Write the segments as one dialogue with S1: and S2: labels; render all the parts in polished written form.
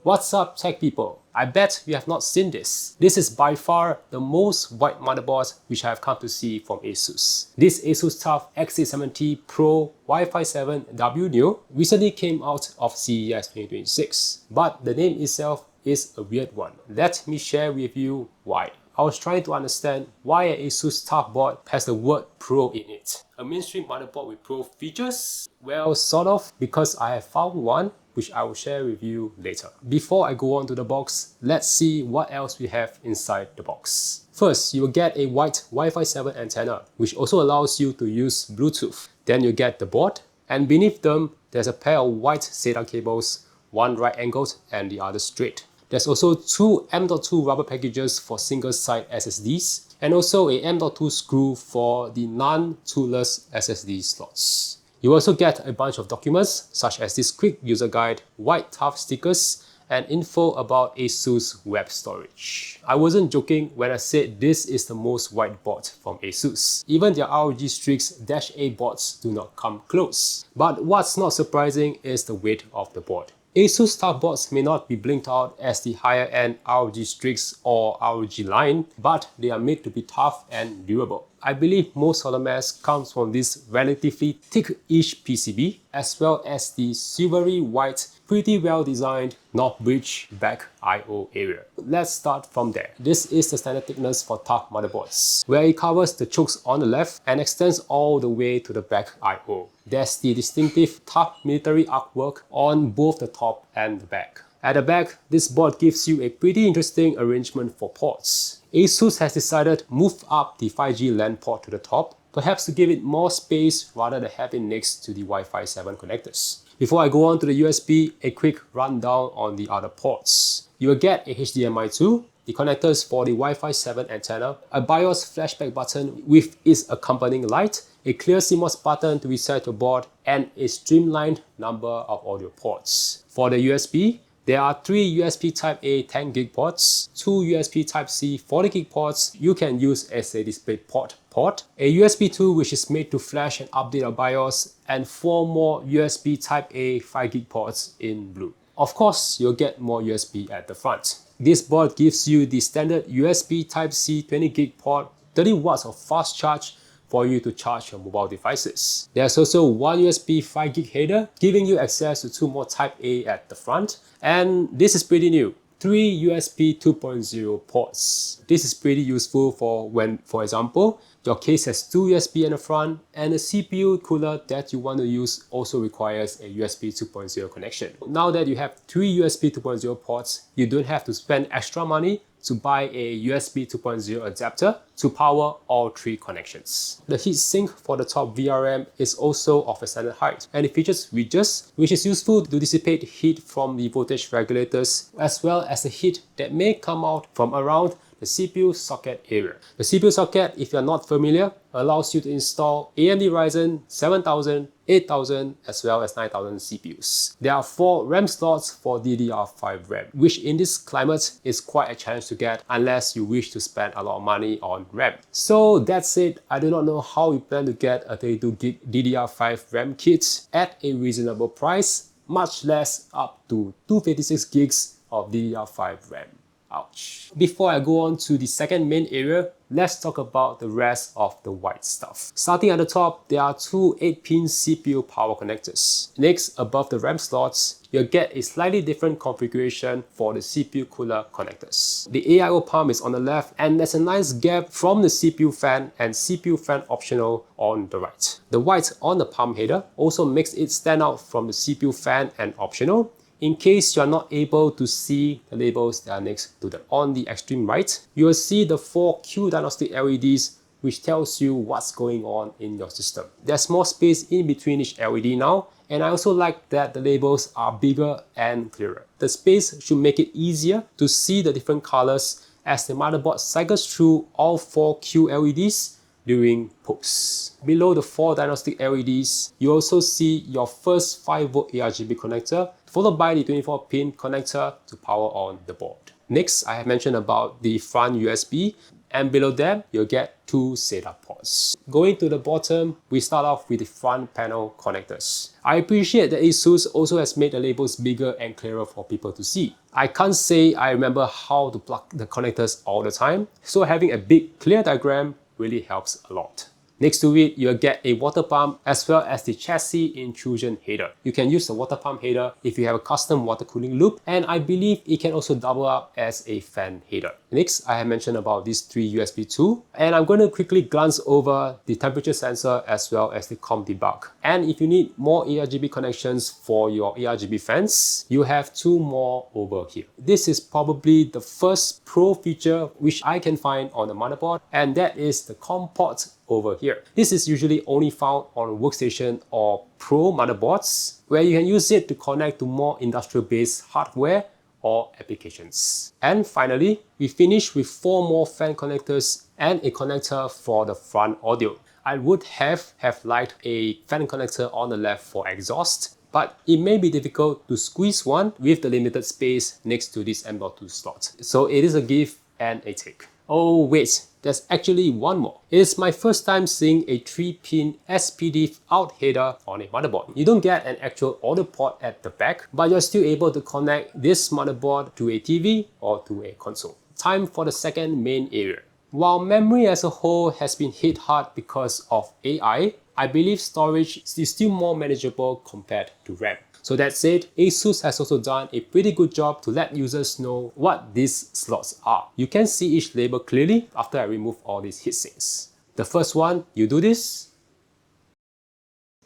S1: What's up, tech people? I bet you have not seen this. This is by far the most white motherboard which I have come to see from ASUS. This ASUS TUF X870-Pro Wi-Fi 7 W Neo recently came out of CES 2026, but the name itself is a weird one. Let me share with you why. I was trying to understand why an ASUS TUF board has the word Pro in it. A mainstream motherboard with Pro features? Well, sort of, because I have found one which I will share with you later. Before I go on to the box, let's see what else we have inside the box. First, you will get a white Wi-Fi 7 antenna, which also allows you to use Bluetooth. Then you get the board, and beneath them, there's a pair of white SATA cables, one right angled and the other straight. There's also two M.2 rubber packages for single-side SSDs, and also a M.2 screw for the non-toolless SSD slots. You also get a bunch of documents such as this quick user guide, white TUF stickers, and info about ASUS web storage. I wasn't joking when I said this is the most white board from ASUS. Even their ROG Strix -A boards do not come close. But what's not surprising is the weight of the board. ASUS TUF boards may not be blinked out as the higher-end ROG Strix or ROG line, but they are made to be tough and durable. I believe most of the mass comes from this relatively thick-ish PCB, as well as the silvery white, pretty well-designed North Bridge back I/O area. Let's start from there. This is the standard thickness for TUF motherboards, where it covers the chokes on the left and extends all the way to the back I/O. There's the distinctive TUF military artwork on both the top and the back. At the back, this board gives you a pretty interesting arrangement for ports. ASUS has decided to move up the 5G LAN port to the top, perhaps to give it more space rather than have it next to the Wi-Fi 7 connectors. Before I go on to the USB, a quick rundown on the other ports. You will get a HDMI 2, the connectors for the Wi-Fi 7 antenna, a BIOS flashback button with its accompanying light, a clear CMOS button to reset your board, and a streamlined number of audio ports. For the USB, there are 3 USB Type-A 10GB ports, 2 USB Type-C 40GB ports you can use as a DisplayPort port, a USB 2 which is made to flash and update your BIOS, and 4 more USB Type-A 5GB ports in blue. Of course, you'll get more USB at the front. This board gives you the standard USB Type-C 20GB port, 30 watts of fast charge for you to charge your mobile devices. There's also one USB 5GB header, giving you access to 2 more Type-A at the front. And this is pretty new, 3 USB 2.0 ports. This is pretty useful for when, for example, your case has 2 USB in the front and the CPU cooler that you want to use also requires a USB 2.0 connection. Now that you have 3 USB 2.0 ports, you don't have to spend extra money to buy a USB 2.0 adapter to power all 3 connections. The heatsink for the top VRM is also of a standard height, and it features ridges, which is useful to dissipate heat from the voltage regulators, as well as the heat that may come out from around the CPU socket area. The CPU socket, if you're not familiar, allows you to install AMD Ryzen 7000, 8000, as well as 9000 CPUs. There are 4 RAM slots for DDR5 RAM, which in this climate is quite a challenge to get unless you wish to spend a lot of money on RAM. So that's it. I do not know how you plan to get a 32GB DDR5 RAM kit at a reasonable price, much less up to 256GB of DDR5 RAM. Ouch. Before I go on to the second main area, let's talk about the rest of the white stuff. Starting at the top, there are 2 8-pin CPU power connectors. Next, above the RAM slots, you'll get a slightly different configuration for the CPU cooler connectors. The AIO pump is on the left, and there's a nice gap from the CPU fan and CPU fan optional on the right. The white on the pump header also makes it stand out from the CPU fan and optional. In case you are not able to see the labels that are next to them. On the extreme right, you will see the 4 Q diagnostic LEDs, which tells you what's going on in your system. There's more space in between each LED now, and I also like that the labels are bigger and clearer. The space should make it easier to see the different colors as the motherboard cycles through all 4 Q LEDs during pulse. Below the 4 diagnostic LEDs, you also see your first 5V ARGB connector, followed by the 24-pin connector to power on the board. Next, I have mentioned about the front USB. and below them you'll get 2 SATA ports. Going to the bottom, we start off with the front panel connectors. I appreciate that ASUS also has made the labels bigger and clearer for people to see. I can't say I remember how to plug the connectors all the time, so having a big clear diagram really helps a lot. Next to it, you'll get a water pump as well as the chassis intrusion header. You can use the water pump header if you have a custom water cooling loop, and I believe it can also double up as a fan header. Next, I have mentioned about these 3 USB 2, and I'm going to quickly glance over the temperature sensor as well as the COM debug. And if you need more ARGB connections for your ARGB fans, you have 2 more over here. This is probably the first pro feature which I can find on the motherboard, and that is the COM port over here. This is usually only found on Workstation or Pro motherboards, where you can use it to connect to more industrial-based hardware or applications. And finally, we finish with 4 more fan connectors and a connector for the front audio. I would have liked a fan connector on the left for exhaust, but it may be difficult to squeeze one with the limited space next to this M.2 slot. So it is a give and a take. Oh wait, there's actually one more. It is my first time seeing a 3-pin SPD out header on a motherboard. You don't get an actual audio port at the back, but you're still able to connect this motherboard to a TV or to a console. Time for the second main area. While memory as a whole has been hit hard because of AI, I believe storage is still more manageable compared to RAM. So that said, ASUS has also done a pretty good job to let users know what these slots are. You can see each label clearly after I remove all these heatsinks. The first one, you do this,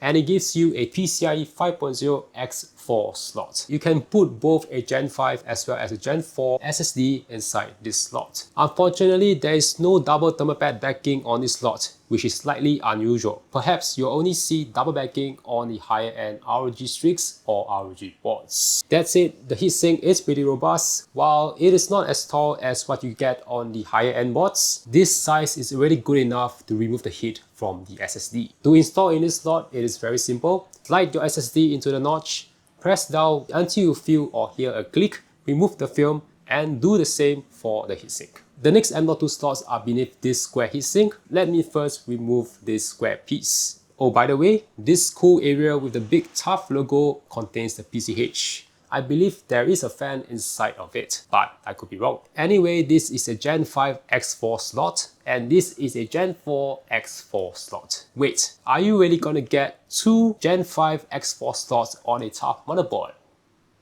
S1: and it gives you a PCIe 5.0 X4 slot. You can put both a Gen 5 as well as a Gen 4 SSD inside this slot. Unfortunately, there is no double thermal pad backing on this slot, which is slightly unusual. Perhaps you'll only see double backing on the higher end ROG Strix or ROG boards. That said, the heatsink is pretty robust. While it is not as tall as what you get on the higher end boards, this size is already good enough to remove the heat from the SSD. To install in this slot, it is very simple. Slide your SSD into the notch, press down until you feel or hear a click, remove the film, and do the same for the heatsink. The next M.2 slots are beneath this square heatsink. Let me first remove this square piece. Oh, by the way, this cool area with the big tough logo contains the PCH. I believe there is a fan inside of it, but I could be wrong. Anyway, this is a Gen 5 X4 slot, and this is a Gen 4 X4 slot. Wait, are you really gonna get 2 Gen 5 X4 slots on a tough motherboard?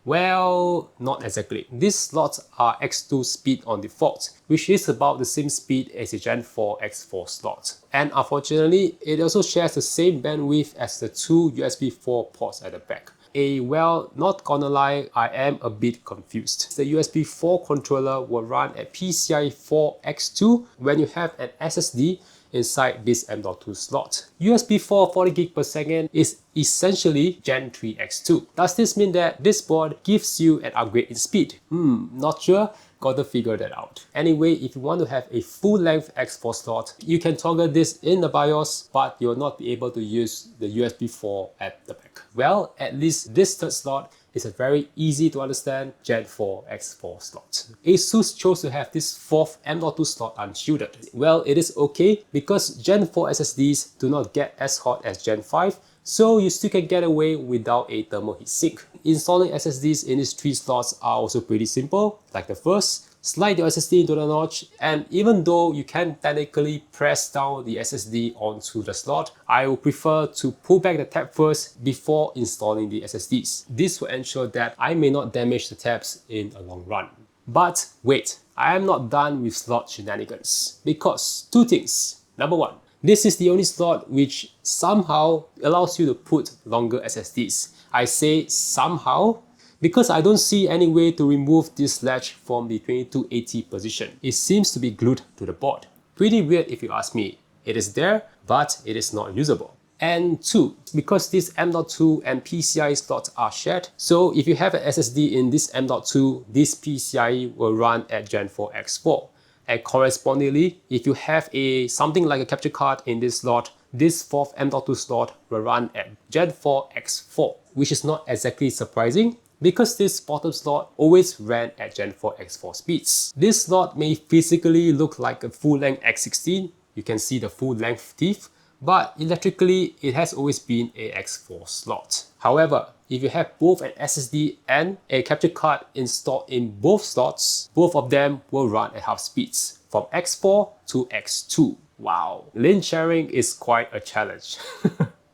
S1: Well, not exactly. These slots are X2 speed on default, which is about the same speed as a Gen 4 X4 slot. And unfortunately, it also shares the same bandwidth as the 2 USB 4 ports at the back. Well, not gonna lie, I am a bit confused. The USB 4 controller will run at PCIe 4 X2 when you have an SSD inside this M.2 slot. USB 4 40GB per second is essentially Gen 3 X2. Does this mean that this board gives you an upgrade in speed? Not sure. Gotta figure that out. Anyway, if you want to have a full-length X4 slot, you can toggle this in the BIOS, but you'll not be able to use the USB 4 at the back. Well, at least this third slot is a very easy to understand Gen 4 X4 slot. ASUS chose to have this fourth M.2 slot unshielded. Well, it is okay because Gen 4 SSDs do not get as hot as Gen 5, so you still can get away without a thermal heatsink. Installing SSDs in these 3 slots are also pretty simple. Like the first, slide your SSD into the notch, and even though you can technically press down the SSD onto the slot, I would prefer to pull back the tab first before installing the SSDs. This will ensure that I may not damage the tabs in a long run. But wait, I am not done with slot shenanigans, because 2 things. Number 1, this is the only slot which somehow allows you to put longer SSDs. I say somehow because I don't see any way to remove this latch from the 2280 position. It seems to be glued to the board. Pretty weird if you ask me. It is there, but it is not usable. And 2, because this M.2 and PCIe slots are shared, so if you have an SSD in this M.2, this PCIe will run at Gen 4 X4. And correspondingly, if you have something like a capture card in this slot, this fourth M.2 slot will run at Gen 4 X4, which is not exactly surprising because this bottom slot always ran at Gen 4 X4 speeds. This slot may physically look like a full-length X16, you can see the full-length teeth, but electrically it has always been a X4 slot. However, if you have both an SSD and a capture card installed in both slots, both of them will run at half speeds, from X4 to X2. Wow, lane sharing is quite a challenge.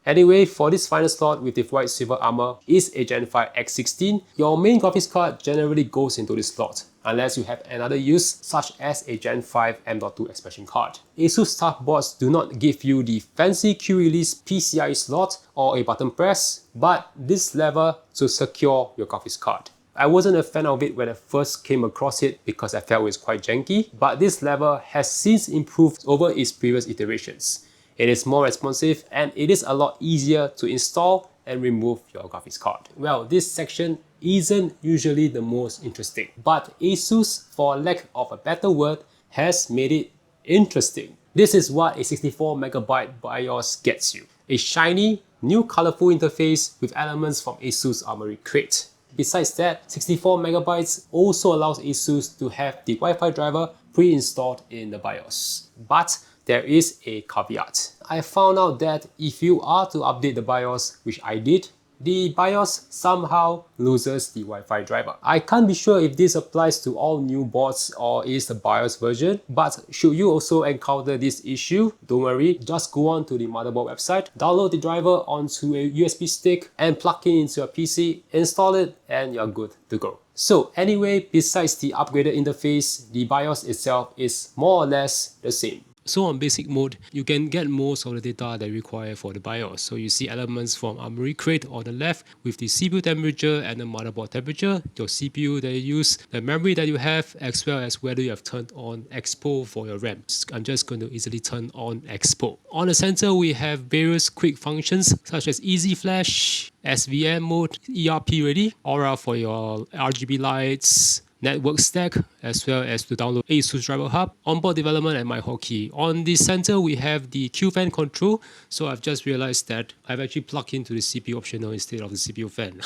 S1: Anyway, for this final slot with the white silver armor is a Gen 5 X16. Your main graphics card generally goes into this slot, unless you have another use such as a Gen 5 M.2 expansion card. ASUS tough boards do not give you the fancy Q-Release PCIe slot or a button press, but this lever to secure your graphics card. I wasn't a fan of it when I first came across it because I felt it was quite janky, but this lever has since improved over its previous iterations. It is more responsive and it is a lot easier to install and remove your graphics card. Well, this section isn't usually the most interesting, but ASUS, for lack of a better word, has made it interesting. This is what a 64MB BIOS gets you. A shiny, new colorful interface with elements from ASUS Armoury Crate. Besides that, 64MB also allows ASUS to have the Wi-Fi driver pre-installed in the BIOS. But there is a caveat. I found out that if you are to update the BIOS, which I did, the BIOS somehow loses the Wi-Fi driver. I can't be sure if this applies to all new boards or is the BIOS version, but should you also encounter this issue, don't worry, just go on to the motherboard website, download the driver onto a USB stick and plug it into your PC, install it, and you're good to go. So anyway, besides the upgraded interface, the BIOS itself is more or less the same. So on basic mode, you can get most of the data that you require for the BIOS. So you see elements from Armoury Crate on the left with the CPU temperature and the motherboard temperature, your CPU that you use, the memory that you have, as well as whether you have turned on Expo for your RAM. I'm just going to easily turn on Expo. On the center, we have various quick functions such as Easy Flash, SVM mode, ERP ready, Aura for your RGB lights, network stack, as well as to download ASUS Driver Hub, onboard development, and my hotkey. On the center, we have the Q-Fan control. So I've just realized that I've actually plugged into the CPU optional instead of the CPU fan.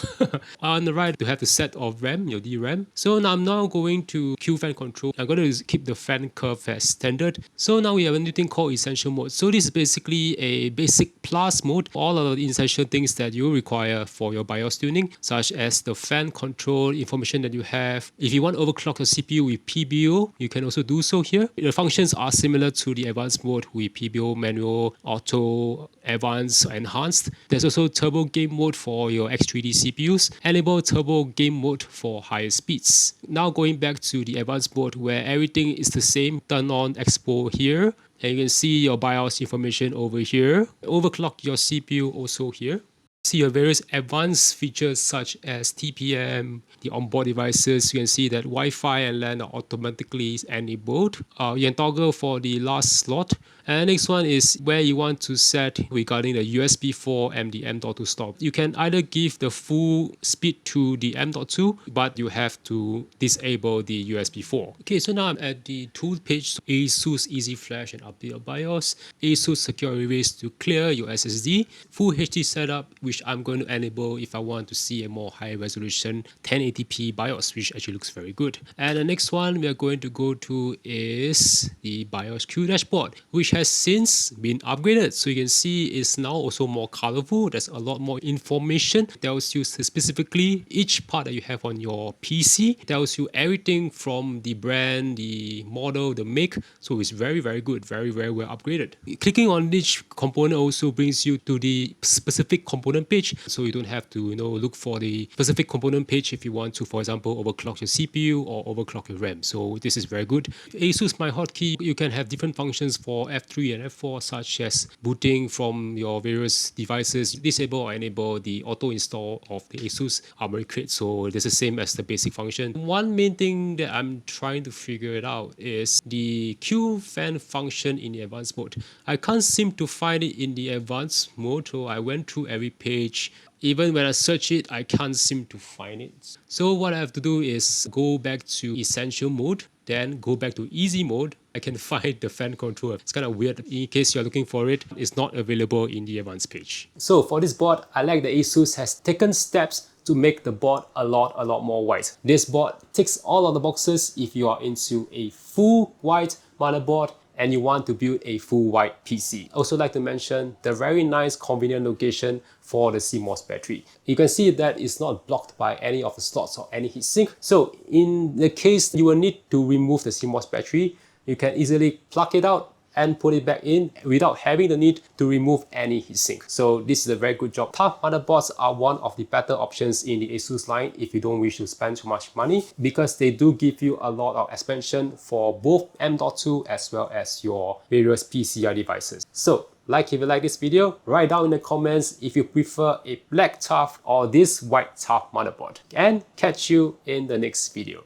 S1: On the right, you have the set of RAM, your DRAM. So now I'm now going to Q-Fan control. I'm going to keep the fan curve as standard. So now we have a new thing called Essential mode. So this is basically a basic plus mode. All of the essential things that you require for your BIOS tuning, such as the fan control information that you have. If you want to overclock your CPU with PBO, you can also do so here. The functions are similar to the advanced mode with PBO, manual, auto, advanced, enhanced. There's also turbo game mode for your X3D CPUs. Enable turbo game mode for higher speeds. Now going back to the advanced mode where everything is the same, turn on Expo here. And you can see your BIOS information over here. Overclock your CPU also here. See your various advanced features such as TPM, the onboard devices. You can see that Wi-Fi and LAN are automatically enabled. You can toggle for the last slot. And next one is where you want to set regarding the USB 4 and the M.2 stop. You can either give the full speed to the M.2, but you have to disable the USB 4. Okay, so now I'm at the tool page. ASUS Easy Flash and update your BIOS. ASUS Secure Erase to clear your SSD. Full HD setup, which I'm going to enable if I want to see a more high resolution 1080p BIOS, which actually looks very good. And the next one we are going to go to is the BIOS Q dashboard, which has since been upgraded. So you can see it's now also more colorful. There's a lot more information. Tells you specifically each part that you have on your PC. Tells you everything from the brand, the model, the make. So it's very, very good. Very, very well upgraded. Clicking on each component also brings you to the specific component page. So you don't have to look for the specific component page if you want to, for example, overclock your CPU or overclock your RAM. So this is very good. ASUS My Hotkey, you can have different functions for F3 and F4, such as booting from your various devices, disable or enable the auto install of the ASUS Armoury Crate. So it's the same as the basic function. One main thing that I'm trying to figure it out is the Q-Fan function in the advanced mode. I can't seem to find it in the advanced mode, so I went through every page. Even when I search it, I can't seem to find it. So what I have to do is go back to Essential mode, then go back to Easy mode. I can find the fan controller. It's kind of weird. In case you're looking for it, it's not available in the advanced page. So for this board, I like that ASUS has taken steps to make the board a lot more white. This board ticks all of the boxes if you are into a full white motherboard and you want to build a full white PC. Also like to mention the very nice convenient location for the CMOS battery. You can see that it's not blocked by any of the slots or any heatsink. So in the case you will need to remove the CMOS battery, you can easily plug it out and put it back in without having the need to remove any heatsink. So this is a very good job. Tough motherboards are one of the better options in the ASUS line if you don't wish to spend too much money, because they do give you a lot of expansion for both M.2 as well as your various PCI devices. So if you like this video, write down in the comments if you prefer a black tough or this white tough motherboard, and catch you in the next video.